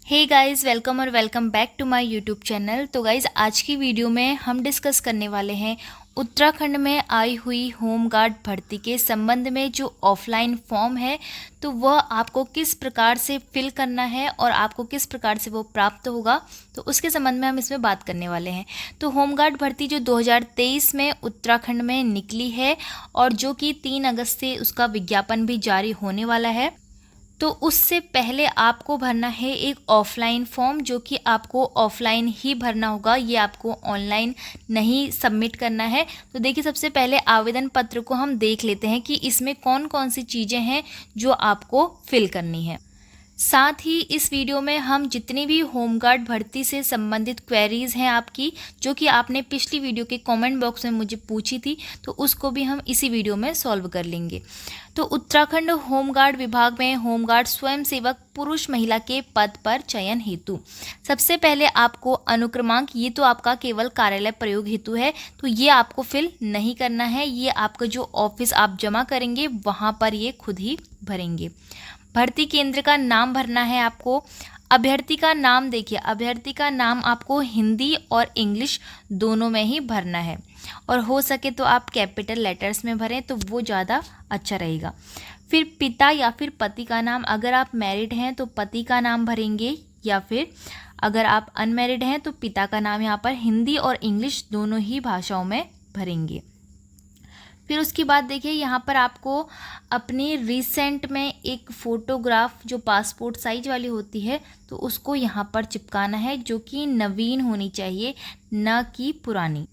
हे guys, welcome और welcome back to my YouTube channel. तो guys, आज की वीडियो में हम डिस्कस करने वाले हैं उत्तराखंड में आई हुई होमगार्ड भर्ती के संबंध में जो ऑफलाइन फॉर्म है तो वह आपको किस प्रकार से फिल करना है और आपको किस प्रकार से वो प्राप्त होगा, तो उसके संबंध में हम इसमें बात करने वाले हैं। तो होमगार्ड भर्ती जो 2023 में उत्तराखंड में निकली है और जो कि 3 अगस्त से उसका विज्ञापन भी जारी होने वाला है, तो उससे पहले आपको भरना है एक ऑफलाइन फॉर्म जो कि आपको ऑफलाइन ही भरना होगा, ये आपको ऑनलाइन नहीं सबमिट करना है। तो देखिए, सबसे पहले आवेदन पत्र को हम देख लेते हैं कि इसमें कौन कौन सी चीज़ें हैं जो आपको फिल करनी है। साथ ही इस वीडियो में हम जितनी भी होमगार्ड भर्ती से संबंधित क्वेरीज हैं आपकी, जो कि आपने पिछली वीडियो के कमेंट बॉक्स में मुझे पूछी थी, तो उसको भी हम इसी वीडियो में सॉल्व कर लेंगे। तो उत्तराखंड होमगार्ड विभाग में होमगार्ड स्वयंसेवक पुरुष महिला के पद पर चयन हेतु सबसे पहले आपको अनुक्रमांक, ये तो आपका केवल कार्यालय प्रयोग हेतु है, तो ये आपको फिल नहीं करना है। ये आपका जो ऑफिस आप जमा करेंगे वहाँ पर ये खुद ही भरेंगे। भर्ती केंद्र का नाम भरना है आपको। अभ्यर्थी का नाम, देखिए अभ्यर्थी का नाम आपको हिंदी और इंग्लिश दोनों में ही भरना है और हो सके तो आप कैपिटल लेटर्स में भरें तो वो ज़्यादा अच्छा रहेगा। फिर पिता या फिर पति का नाम, अगर आप मैरिड हैं तो पति का नाम भरेंगे, या फिर अगर आप अनमैरिड हैं तो पिता का नाम यहाँ पर हिंदी और इंग्लिश दोनों ही भाषाओं में भरेंगे। फिर उसके बाद देखिए, यहाँ पर आपको अपनी रिसेंट में एक फ़ोटोग्राफ जो पासपोर्ट साइज वाली होती है तो उसको यहाँ पर चिपकाना है, जो कि नवीन होनी चाहिए, न कि पुरानी।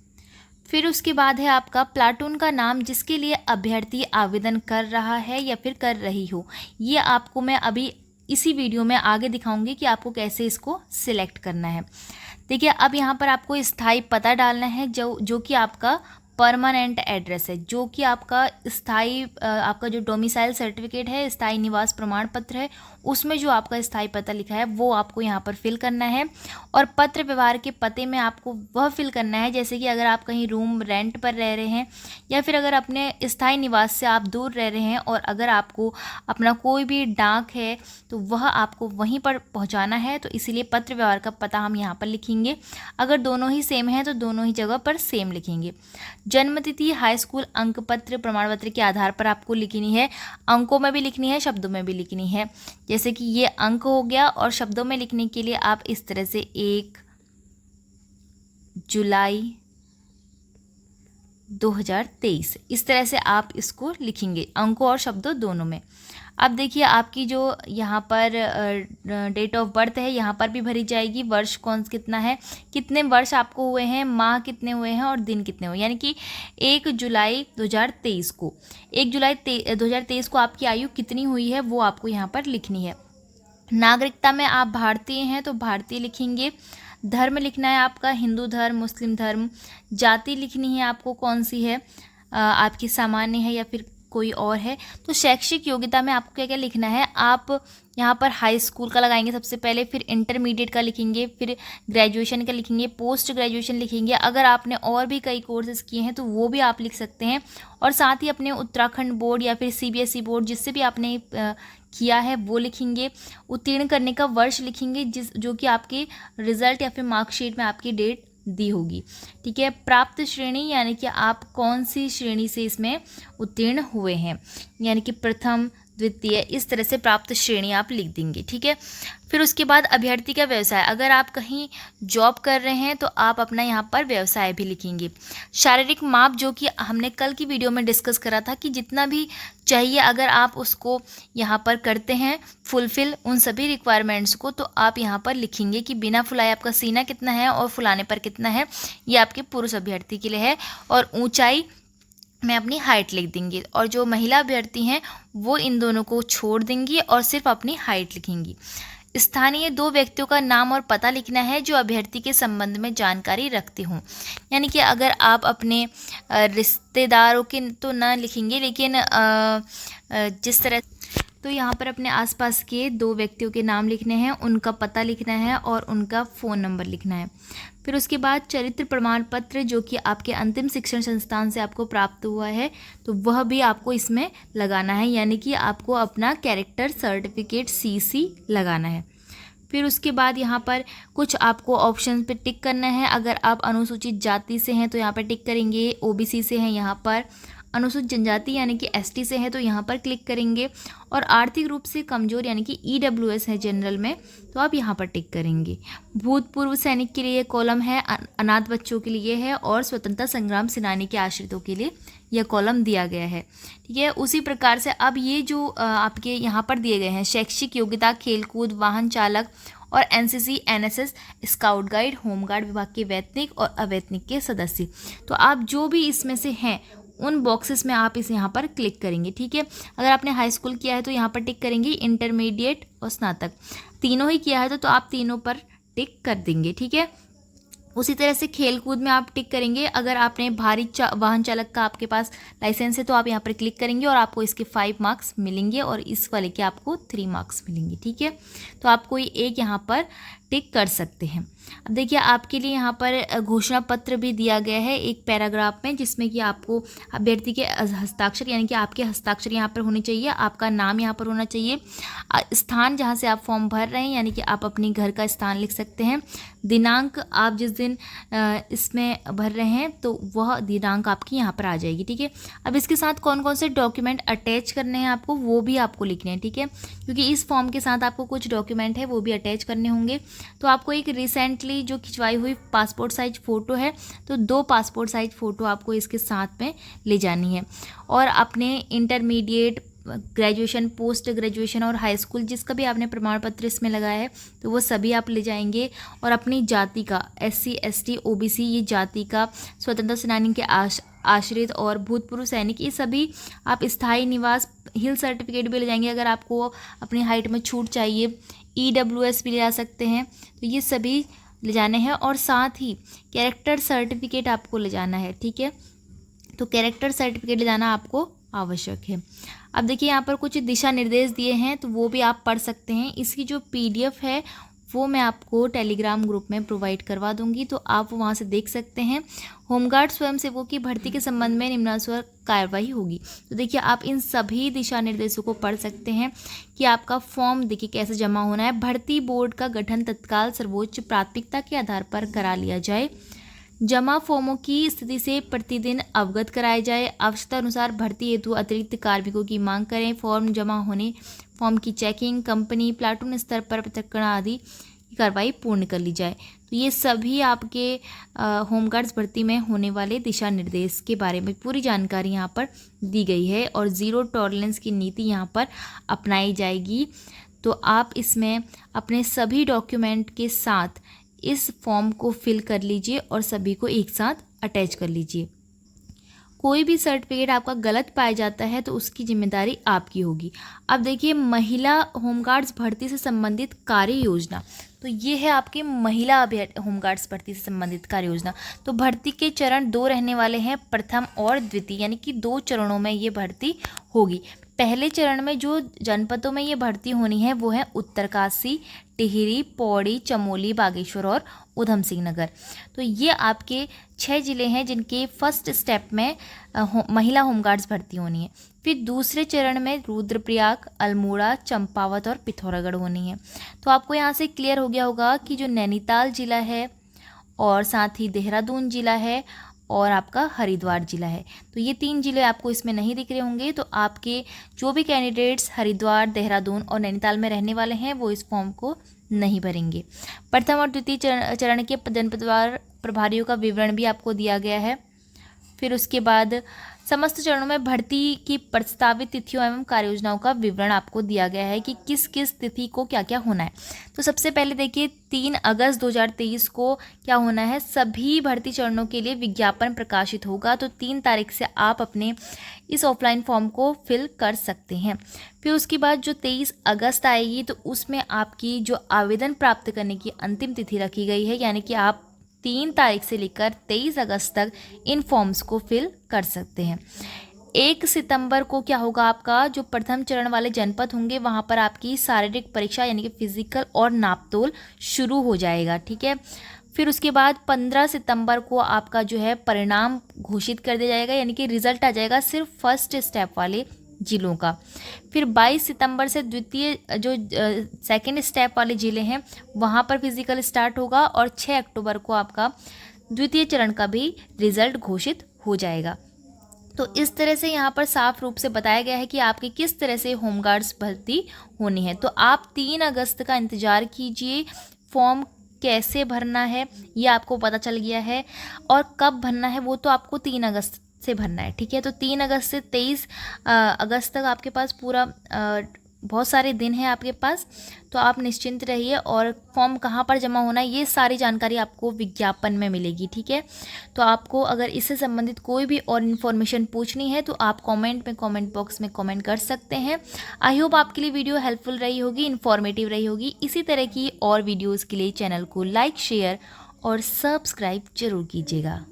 फिर उसके बाद है आपका प्लाटून का नाम जिसके लिए अभ्यर्थी आवेदन कर रहा है या फिर कर रही हो। ये आपको मैं अभी इसी वीडियो में आगे दिखाऊंगी कि आपको कैसे इसको सिलेक्ट करना है। देखिए, अब यहाँ पर आपको स्थायी पता डालना है जो कि आपका परमानेंट एड्रेस है, जो कि आपका स्थायी आपका जो डोमिसाइल सर्टिफिकेट है, स्थायी निवास प्रमाण पत्र है, उसमें जो आपका स्थायी पता लिखा है वो आपको यहाँ पर फिल करना है। और पत्र व्यवहार के पते में आपको वह फिल करना है, जैसे कि अगर आप कहीं रूम रेंट पर रह रहे हैं या फिर अगर अपने स्थायी निवास से आप दूर रह रहे हैं और अगर आपको अपना कोई भी डाक है तो वह आपको वहीं पर पहुँचाना है, तो इसीलिए पत्र व्यवहार का पता हम यहाँ पर लिखेंगे। अगर दोनों ही सेम है तो दोनों ही जगह पर सेम लिखेंगे। जन्मतिथि, हाई स्कूल अंक पत्र प्रमाण पत्र के आधार पर आपको लिखनी है। अंकों में भी लिखनी है, शब्दों में भी लिखनी है। जैसे कि ये अंक हो गया और शब्दों में लिखने के लिए आप इस तरह से 1 जुलाई 2023 इस तरह से आप इसको लिखेंगे, अंकों और शब्दों दोनों में। अब देखिए, आपकी जो यहाँ पर डेट ऑफ बर्थ है यहाँ पर भी भरी जाएगी। वर्ष कौन कितना है, कितने वर्ष आपको हुए हैं, माह कितने हुए हैं और दिन कितने हुए, यानी कि 1 जुलाई 2023 को 1 जुलाई 2023 को आपकी आयु कितनी हुई है वो आपको यहाँ पर लिखनी है। नागरिकता में आप भारतीय हैं तो भारतीय लिखेंगे। धर्म लिखना है आपका हिंदू धर्म, मुस्लिम धर्म। जाति लिखनी है आपको कौन सी है, आपकी सामान्य है या फिर कोई और है। तो शैक्षिक योग्यता में आपको क्या क्या लिखना है, आप यहाँ पर हाई स्कूल का लगाएंगे सबसे पहले, फिर इंटरमीडिएट का लिखेंगे, फिर ग्रेजुएशन का लिखेंगे, पोस्ट ग्रेजुएशन लिखेंगे। अगर आपने और भी कई कोर्सेज किए हैं तो वो भी आप लिख सकते हैं। और साथ ही अपने उत्तराखंड बोर्ड या फिर सीबीएसई बोर्ड जिससे भी आपने किया है वो लिखेंगे। उत्तीर्ण करने का वर्ष लिखेंगे जो कि आपके रिजल्ट या फिर मार्कशीट में आपकी डेट दी होगी। ठीक है। प्राप्त श्रेणी, यानी कि आप कौन सी श्रेणी से इसमें उत्तीर्ण हुए हैं, यानी कि प्रथम, द्वितीय, इस तरह से प्राप्त श्रेणी आप लिख देंगे। ठीक है। फिर उसके बाद अभ्यर्थी का व्यवसाय, अगर आप कहीं जॉब कर रहे हैं तो आप अपना यहाँ पर व्यवसाय भी लिखेंगे। शारीरिक माप, जो कि हमने कल की वीडियो में डिस्कस करा था कि जितना भी चाहिए अगर आप उसको यहाँ पर करते हैं फुलफिल उन सभी रिक्वायरमेंट्स को, तो आप यहाँ पर लिखेंगे कि बिना फुलाए आपका सीना कितना है और फुलाने पर कितना है, ये आपके पुरुष अभ्यर्थी के लिए है। और ऊंचाई में अपनी हाइट लिख देंगे। और जो महिला अभ्यर्थी हैं वो इन दोनों को छोड़ देंगी और सिर्फ अपनी हाइट लिखेंगी। स्थानीय 2 व्यक्तियों का नाम और पता लिखना है जो अभ्यर्थी के संबंध में जानकारी रखते हों, यानी कि अगर आप अपने रिश्तेदारों के तो ना लिखेंगे, लेकिन जिस तरह, तो यहाँ पर अपने आसपास के 2 व्यक्तियों के नाम लिखने हैं, उनका पता लिखना है और उनका फ़ोन नंबर लिखना है। फिर उसके बाद चरित्र प्रमाण पत्र, जो कि आपके अंतिम शिक्षण संस्थान से आपको प्राप्त हुआ है, तो वह भी आपको इसमें लगाना है, यानी कि आपको अपना कैरेक्टर सर्टिफिकेट CC लगाना है। फिर उसके बाद यहाँ पर कुछ आपको ऑप्शन पे टिक करना है। अगर आप अनुसूचित जाति से हैं तो यहाँ पर टिक करेंगे, ओबीसी से हैं यहाँ पर, अनुसूचित जनजाति यानी कि एसटी से है तो यहाँ पर क्लिक करेंगे, और आर्थिक रूप से कमज़ोर यानी कि ईडब्ल्यूएस है जनरल में तो आप यहाँ पर टिक करेंगे। भूतपूर्व सैनिक के लिए कॉलम है, अनाथ बच्चों के लिए है, और स्वतंत्रता संग्राम सेनानी के आश्रितों के लिए यह कॉलम दिया गया है। ठीक है, उसी प्रकार से अब ये जो आपके यहाँ पर दिए गए हैं शैक्षिक योग्यता, खेलकूद, वाहन चालक और NCC, NSS, scout guide, home guard विभाग के वैतनिक और अवैतनिक के सदस्य, तो आप जो भी इसमें से हैं उन बॉक्सेस में आप इस यहाँ पर क्लिक करेंगे। ठीक है, अगर आपने हाई स्कूल किया है तो यहाँ पर टिक करेंगे, इंटरमीडिएट और स्नातक तीनों ही किया है तो आप तीनों पर टिक कर देंगे। ठीक है, उसी तरह से खेलकूद में आप टिक करेंगे। अगर आपने भारी वाहन चालक का आपके पास लाइसेंस है तो आप यहाँ पर क्लिक करेंगे और आपको इसके 5 मार्क्स मिलेंगे और इस वाले के आपको 3 मार्क्स मिलेंगे। ठीक है, तो आप कोई एक यहाँ पर टिक कर सकते हैं। अब देखिए आपके लिए यहाँ पर घोषणा पत्र भी दिया गया है एक पैराग्राफ में, जिसमें कि आपको अभ्यर्थी के हस्ताक्षर यानी कि आपके हस्ताक्षर यहाँ पर होने चाहिए, आपका नाम यहाँ पर होना चाहिए, स्थान जहाँ से आप फॉर्म भर रहे हैं यानी कि आप अपनी घर का स्थान लिख सकते हैं, दिनांक आप जिस दिन इसमें भर रहे हैं तो वह दिनांक आपकी यहाँ पर आ जाएगी। ठीक है, अब इसके साथ कौन कौन से डॉक्यूमेंट अटैच करने हैं आपको वो भी आपको लिखने हैं। ठीक है, क्योंकि इस फॉर्म के साथ आपको कुछ डॉक्यूमेंट है वो भी अटैच करने होंगे। तो आपको एक रिसेंटली जो खिंचवाई हुई पासपोर्ट साइज फ़ोटो है तो 2 पासपोर्ट साइज फ़ोटो आपको इसके साथ में ले जानी है, और अपने इंटरमीडिएट, ग्रेजुएशन, पोस्ट ग्रेजुएशन और हाई स्कूल जिसका भी आपने प्रमाण पत्र इसमें लगाया है तो वो सभी आप ले जाएंगे, और अपनी जाति का SC ST OBC ये जाति का, स्वतंत्रता सेनानी के आश्रित और भूतपूर्व सैनिक ये सभी आप, स्थायी निवास, हिल सर्टिफिकेट भी ले जाएंगे अगर आपको अपनी हाइट में छूट चाहिए, EWS भी ले जा सकते हैं तो ये सभी ले जाने हैं, और साथ ही कैरेक्टर सर्टिफिकेट आपको ले जाना है। ठीक है, तो कैरेक्टर सर्टिफिकेट ले जाना आपको आवश्यक है। अब देखिए यहाँ पर कुछ दिशा निर्देश दिए हैं तो वो भी आप पढ़ सकते हैं। इसकी जो PDF है वो मैं आपको टेलीग्राम ग्रुप में प्रोवाइड करवा दूंगी तो आप वहाँ से देख सकते हैं। होमगार्ड स्वयंसेवकों की भर्ती के संबंध में निम्नानुसार कार्रवाई होगी। तो देखिए आप इन सभी दिशा निर्देशों को पढ़ सकते हैं कि आपका फॉर्म देखिए कैसे जमा होना है। भर्ती बोर्ड का गठन तत्काल सर्वोच्च प्राथमिकता के आधार पर करा लिया जाए। जमा फॉर्मों की स्थिति से प्रतिदिन अवगत कराया जाए। आवश्यकता अनुसार भर्ती हेतु अतिरिक्त कार्मिकों की मांग करें। फॉर्म जमा होने फॉर्म की चेकिंग, कंपनी, प्लाटून स्तर पर पृथक्करण आदि की कार्रवाई पूर्ण कर ली जाए। तो ये सभी आपके होमगार्ड्स भर्ती में होने वाले दिशा निर्देश के बारे में पूरी जानकारी यहाँ पर दी गई है और ज़ीरो टॉलरेंस की नीति यहाँ पर अपनाई जाएगी। तो आप इसमें अपने सभी डॉक्यूमेंट के साथ इस फॉर्म को फिल कर लीजिए और सभी को एक साथ अटैच कर लीजिए। कोई भी सर्टिफिकेट आपका गलत पाया जाता है तो उसकी जिम्मेदारी आपकी होगी। अब देखिए महिला होमगार्ड्स भर्ती से संबंधित कार्य योजना, तो ये है आपके महिला होमगार्ड्स भर्ती से संबंधित कार्य योजना। तो भर्ती के चरण 2 रहने वाले हैं, प्रथम और द्वितीय, यानी कि 2 चरणों में ये भर्ती होगी। पहले चरण में जो जनपदों में ये भर्ती होनी है वो है उत्तरकाशी, टिहरी, पौड़ी, चमोली, बागेश्वर और उधम सिंह नगर। तो ये आपके 6 ज़िले हैं जिनके फर्स्ट स्टेप में महिला होमगार्ड्स भर्ती होनी है। फिर दूसरे चरण में रुद्रप्रयाग, अल्मोड़ा, चंपावत और पिथौरागढ़ होनी है। तो आपको यहाँ से क्लियर हो गया होगा कि जो नैनीताल ज़िला है और साथ ही देहरादून ज़िला है और आपका हरिद्वार ज़िला है, तो ये 3 ज़िले आपको इसमें नहीं दिख रहे होंगे। तो आपके जो भी कैंडिडेट्स हरिद्वार, देहरादून और नैनीताल में रहने वाले हैं वो इस फॉर्म को नहीं भरेंगे। प्रथम और द्वितीय चरण के जनपदवार प्रभारियों का विवरण भी आपको दिया गया है। फिर उसके बाद समस्त चरणों में भर्ती की प्रस्तावित तिथियों एवं कार्ययोजनाओं का विवरण आपको दिया गया है कि किस किस तिथि को क्या क्या होना है। तो सबसे पहले देखिए 3 अगस्त 2023 को क्या होना है, सभी भर्ती चरणों के लिए विज्ञापन प्रकाशित होगा। तो 3 तारीख से आप अपने इस ऑफलाइन फॉर्म को फिल कर सकते हैं। फिर उसके बाद जो 23 अगस्त आएगी तो उसमें आपकी जो आवेदन प्राप्त करने की अंतिम तिथि रखी गई है, यानी कि आप 3 तारीख से लेकर 23 अगस्त तक इन फॉर्म्स को फिल कर सकते हैं। 1 सितंबर को क्या होगा, आपका जो प्रथम चरण वाले जनपद होंगे वहाँ पर आपकी शारीरिक परीक्षा यानी कि फिजिकल और नापतोल शुरू हो जाएगा। ठीक है, फिर उसके बाद 15 सितंबर को आपका जो है परिणाम घोषित कर दिया जाएगा, यानी कि रिजल्ट आ जाएगा सिर्फ फर्स्ट स्टेप वाले जिलों का। फिर 22 सितंबर से द्वितीय जो सेकेंड स्टेप वाले ज़िले हैं वहाँ पर फिजिकल स्टार्ट होगा और 6 अक्टूबर को आपका द्वितीय चरण का भी रिजल्ट घोषित हो जाएगा। तो इस तरह से यहाँ पर साफ रूप से बताया गया है कि आपकी किस तरह से होमगार्ड्स भर्ती होनी है। तो आप 3 अगस्त का इंतज़ार कीजिए। फॉर्म कैसे भरना है ये आपको पता चल गया है, और कब भरना है वो तो आपको 3 अगस्त से भरना है, ठीक है। तो 3 अगस्त से 23 अगस्त तक आपके पास पूरा बहुत सारे दिन हैं आपके पास, तो आप निश्चिंत रहिए। और फॉर्म कहाँ पर जमा होना है ये सारी जानकारी आपको विज्ञापन में मिलेगी, ठीक है। तो आपको अगर इससे संबंधित कोई भी और इन्फॉर्मेशन पूछनी है तो आप कमेंट बॉक्स में कमेंट कर सकते हैं। आई होप आपके लिए वीडियो हेल्पफुल रही होगी, इन्फॉर्मेटिव रही होगी। इसी तरह की और वीडियोज़ के लिए चैनल को लाइक, शेयर और सब्सक्राइब जरूर कीजिएगा।